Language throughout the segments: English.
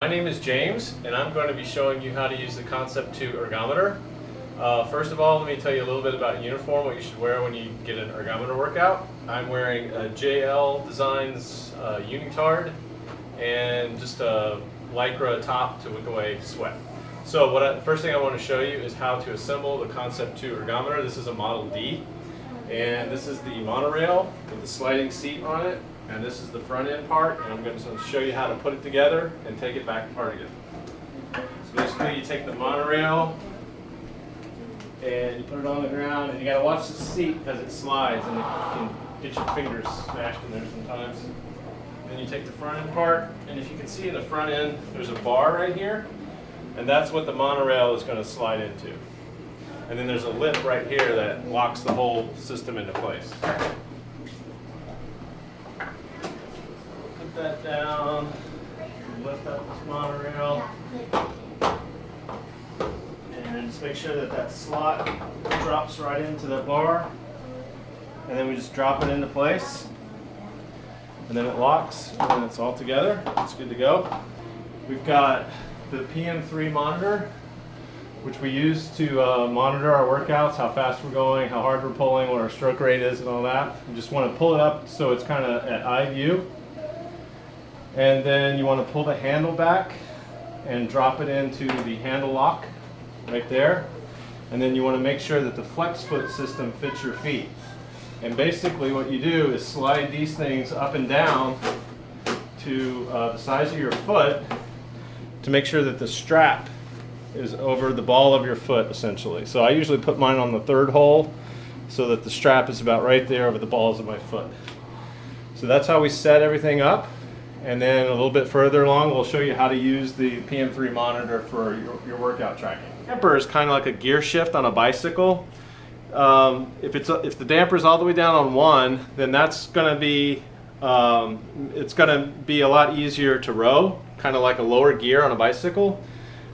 My name is James, and I'm going to be showing you how to use the Concept2 Ergometer. First of all, let me tell you a little bit about uniform, what you should wear when you get an ergometer workout. I'm wearing a JL Designs unitard and just a Lycra top to wick away sweat. So first thing I want to show you is how to assemble the Concept2 Ergometer. This is a Model D, and this is the monorail with the sliding seat on it. And this is the front end part, and I'm going to show you how to put it together and take it back apart again. So basically you take the monorail and you put it on the ground, and you got to watch the seat because it slides and you can get your fingers smashed in there sometimes. Then you take the front end part, and if you can see in the front end there's a bar right here, and that's what the monorail is going to slide into. And then there's a lip right here that locks the whole system into place. That down, lift up this monorail, and just make sure that that slot drops right into the bar, and then we just drop it into place, and then it locks, and then it's all together. It's good to go. We've got the PM3 monitor, which we use to monitor our workouts, how fast we're going, how hard we're pulling, what our stroke rate is, and all that. You just want to pull it up so it's kind of at eye view. And then you want to pull the handle back and drop it into the handle lock right there. And then you want to make sure that the flex foot system fits your feet. And basically what you do is slide these things up and down to the size of your foot to make sure that the strap is over the ball of your foot, essentially. So I usually put mine on the third hole so that the strap is about right there over the balls of my foot. So that's how we set everything up. And then a little bit further along, we'll show you how to use the PM3 monitor for your workout tracking. Damper is kind of like a gear shift on a bicycle. If the damper is all the way down on one, then that's going to be it's going to be a lot easier to row, kind of like a lower gear on a bicycle.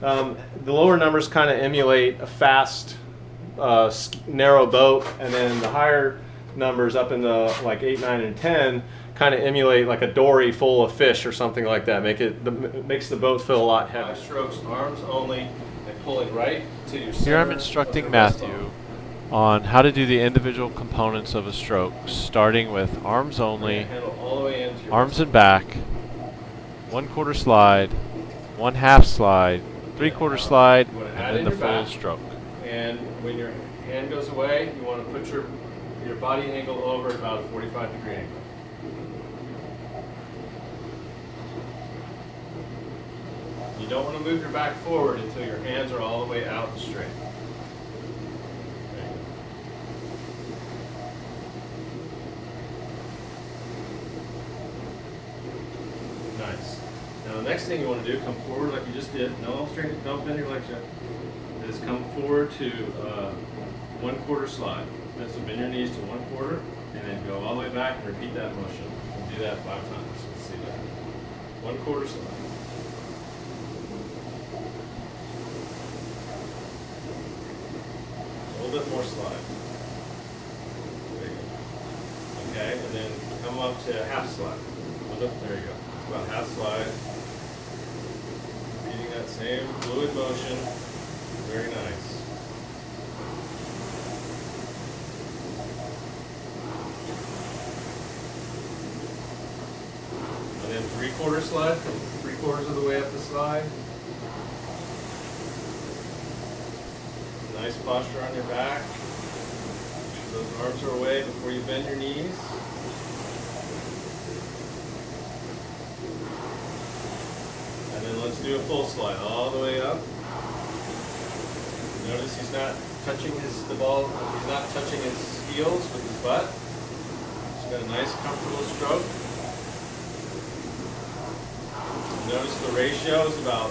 The lower numbers kind of emulate a fast, narrow boat, and then the higher numbers up in the like 8, 9, and 10 kind of emulate like a dory full of fish or something like that. Makes the boat feel a lot heavier. Strokes, arms only, and pulling right to your center. Here I'm instructing Matthew on how to do the individual components of a stroke, starting with arms only, arms and back, 1/4 slide, 1/2 slide, 3/4 slide, and then the full stroke. And when your hand goes away, you want to put your body angle over at about a 45-degree angle. You don't want to move your back forward until your hands are all the way out and straight. Nice. Now the next thing you want to do, come forward like you just did. No straight, don't bend your legs yet. Is come forward to 1/4 slide. So bend your knees to 1/4, and then go all the way back and repeat that motion. And do that 5 times. Let's see that. 1/4 slide. A little bit more slide. There you go. Okay, and then come up to half slide. There you go. About half slide. Repeating that same fluid motion. Very nice. And then 3/4 slide, 3/4 of the way up the slide. Nice posture on your back. Make sure those arms are away before you bend your knees. And then let's do a full slide all the way up. Notice he's not touching he's not touching his heels with his butt. He's got a nice comfortable stroke. Notice the ratio is about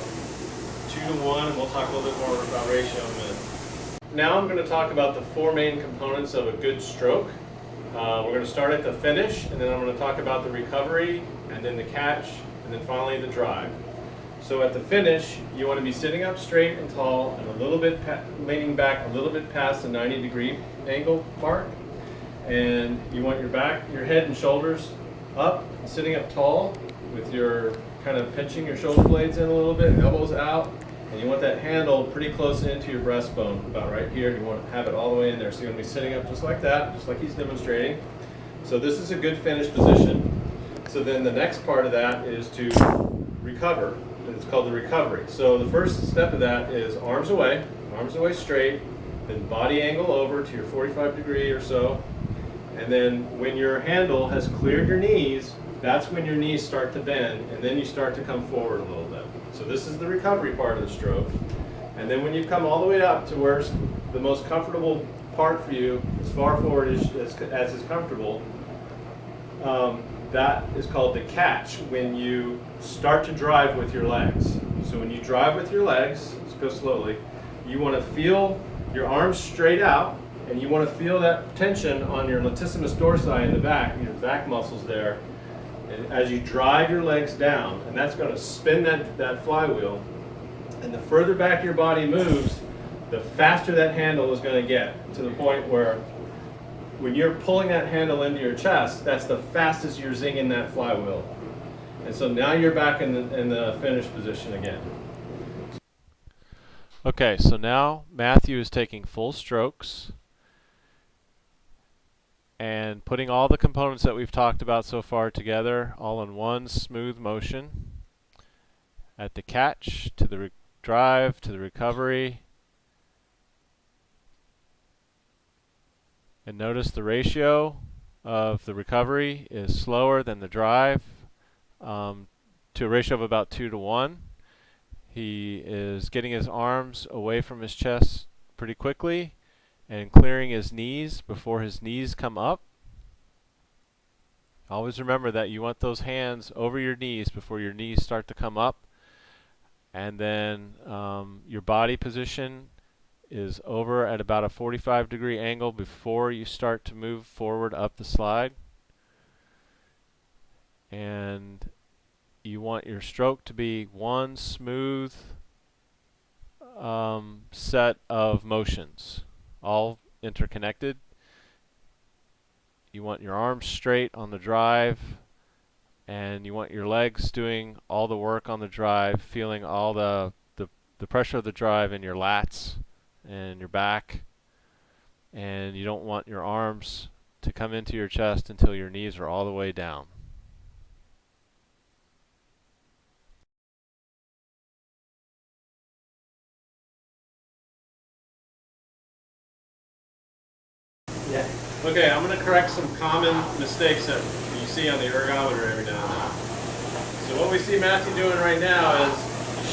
2 to 1, and we'll talk a little bit more about ratio in a minute. Now I'm going to talk about the 4 main components of a good stroke. We're going to start at the finish, and then I'm going to talk about the recovery, and then the catch, and then finally the drive. So at the finish, you want to be sitting up straight and tall, and a little bit leaning back a little bit past the 90-degree angle mark. And you want your head and shoulders up, sitting up tall with your kind of pinching your shoulder blades in a little bit, elbows out, and you want that handle pretty close into your breastbone, about right here. You want to have it all the way in there. So you're going to be sitting up just like that, just like he's demonstrating. So this is a good finish position. So then the next part of that is to recover. It's called the recovery. So the first step of that is arms away straight, then body angle over to your 45 degree or so. And then when your handle has cleared your knees, that's when your knees start to bend, and then you start to come forward a little bit. So this is the recovery part of the stroke. And then when you come all the way up to where's the most comfortable part for you, as far forward as is comfortable, that is called the catch, when you start to drive with your legs. So when you drive with your legs, let's go slowly, you want to feel your arms straight out, and you want to feel that tension on your latissimus dorsi in the back, your back muscles there, and as you drive your legs down, and that's going to spin that flywheel. And the further back your body moves, the faster that handle is going to get, to the point where when you're pulling that handle into your chest, that's the fastest you're zinging that flywheel. And so now you're back in the finish position again. Okay, so now Matthew is taking full strokes and putting all the components that we've talked about so far together, all in one smooth motion. At the catch, to the drive, to the recovery. And notice the ratio of the recovery is slower than the drive, to a ratio of about 2 to 1. He is getting his arms away from his chest pretty quickly and clearing his knees before his knees come up. Always remember that you want those hands over your knees before your knees start to come up. And then your body position is over at about a 45 degree angle before you start to move forward up the slide. And you want your stroke to be one smooth set of motions, all interconnected. You want your arms straight on the drive, and you want your legs doing all the work on the drive, feeling all the pressure of the drive in your lats and your back. And you don't want your arms to come into your chest until your knees are all the way down. Yeah. Okay, I'm going to correct some common mistakes that you see on the ergometer every now and then. So what we see Matthew doing right now is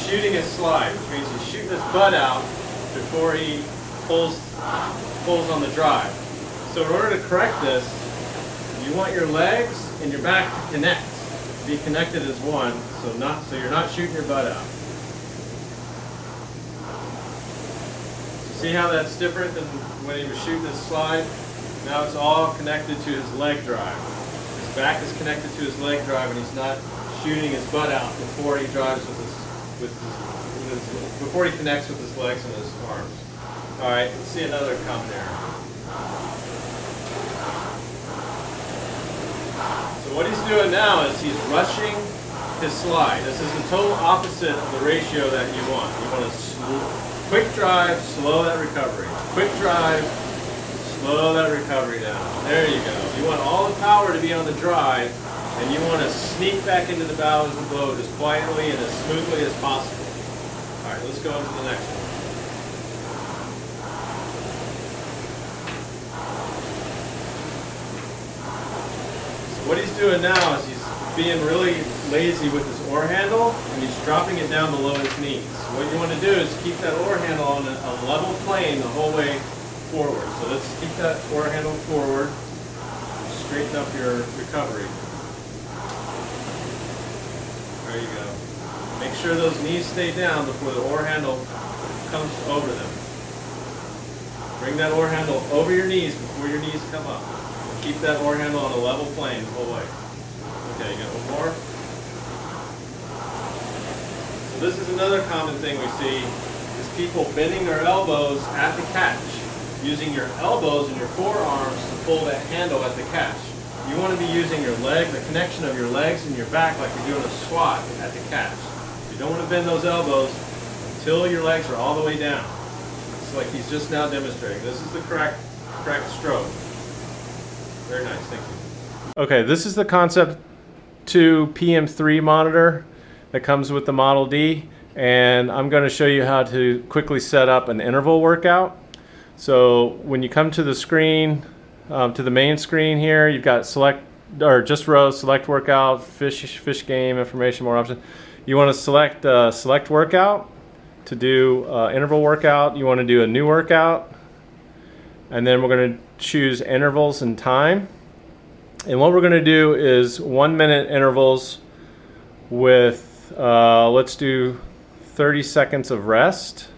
shooting his slide, which means he's shooting his butt out before he pulls on the drive. So in order to correct this, you want your legs and your back to connect, be connected as one, so you're not shooting your butt out. So see how that's different than when he was shooting his slide? Now it's all connected to his leg drive. His back is connected to his leg drive, and he's not shooting his butt out before he drives before he connects with his legs and his arms. All right, let's see another common error. So what he's doing now is he's rushing his slide. This is the total opposite of the ratio that you want. You want to quick drive, slow that recovery. Quick drive, slow that recovery down. There you go. You want all the power to be on the drive, and you want to sneak back into the bow of the boat as quietly and as smoothly as possible. All right, let's go on to the next one. So what he's doing now is he's being really lazy with his oar handle, and he's dropping it down below his knees. What you want to do is keep that oar handle on a level plane the whole way forward. So let's keep that oar handle forward. Straighten up your recovery. There you go. Make sure those knees stay down before the oar handle comes over them. Bring that oar handle over your knees before your knees come up. Keep that oar handle on a level plane the whole way. Okay, you got one more. So this is another common thing we see, is people bending their elbows at the catch, using your elbows and your forearms to pull that handle at the catch. You you want to be using your leg, the connection of your legs and your back like you're doing a squat at the catch. You don't want to bend those elbows until your legs are all the way down. It's like he's just now demonstrating. This is the correct stroke. Very nice, thank you. Okay, this is the Concept2 PM3 monitor that comes with the Model D, and I'm going to show you how to quickly set up an interval workout. So when you come to the screen, to the main screen here, you've got select, or just rows, select workout, fish game, information, more options. You want to select select workout to do interval workout. You want to do a new workout, and then we're going to choose intervals and time. And what we're going to do is 1 minute intervals with let's do 30 seconds of rest.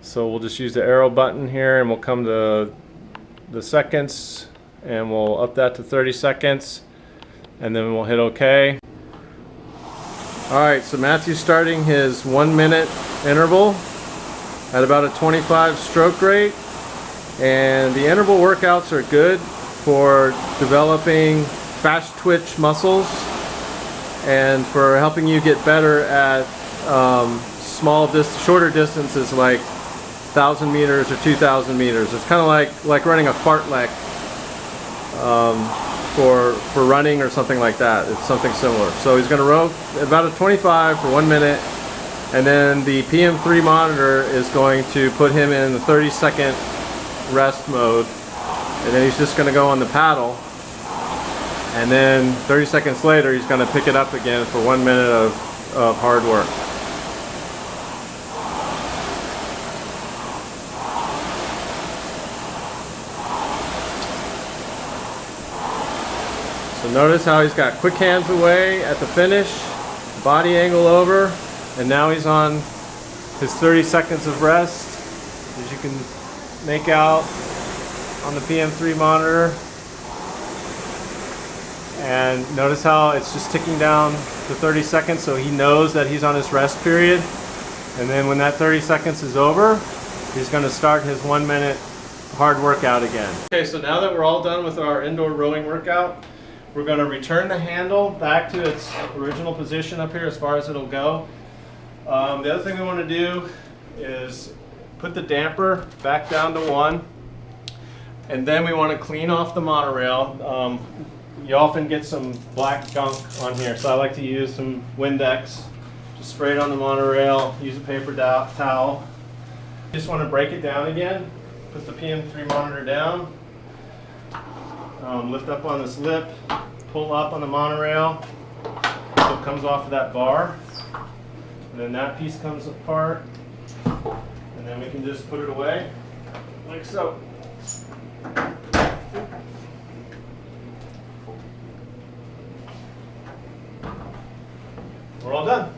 So we'll just use the arrow button here, and we'll come to the seconds, and we'll up that to 30 seconds, and then we'll hit OK. Alright, so Matthew's starting his 1 minute interval at about a 25 stroke rate, and the interval workouts are good for developing fast twitch muscles and for helping you get better at shorter distances like 1,000 meters or 2,000 meters. It's kind of like running a fartlek for running or something like that. It's something similar. So he's going to row about a 25 for 1 minute, and then the PM3 monitor is going to put him in the 30-second rest mode, and then he's just going to go on the paddle, and then 30 seconds later he's going to pick it up again for 1 minute of hard work. So notice how he's got quick hands away at the finish, body angle over, and now he's on his 30 seconds of rest, as you can make out on the PM3 monitor. And notice how it's just ticking down to 30 seconds, so he knows that he's on his rest period. And then when that 30 seconds is over, he's going to start his 1 minute hard workout again. Okay, so now that we're all done with our indoor rowing workout, we're going to return the handle back to its original position up here as far as it'll go. The other thing we want to do is put the damper back down to 1, and then we want to clean off the monorail. You often get some black gunk on here, so I like to use some Windex. Just spray it on the monorail, use a paper towel. Just want to break it down again. Put the PM3 monitor down. Lift up on this lip, pull up on the monorail, so it comes off of that bar, and then that piece comes apart, and then we can just put it away, like so. We're all done.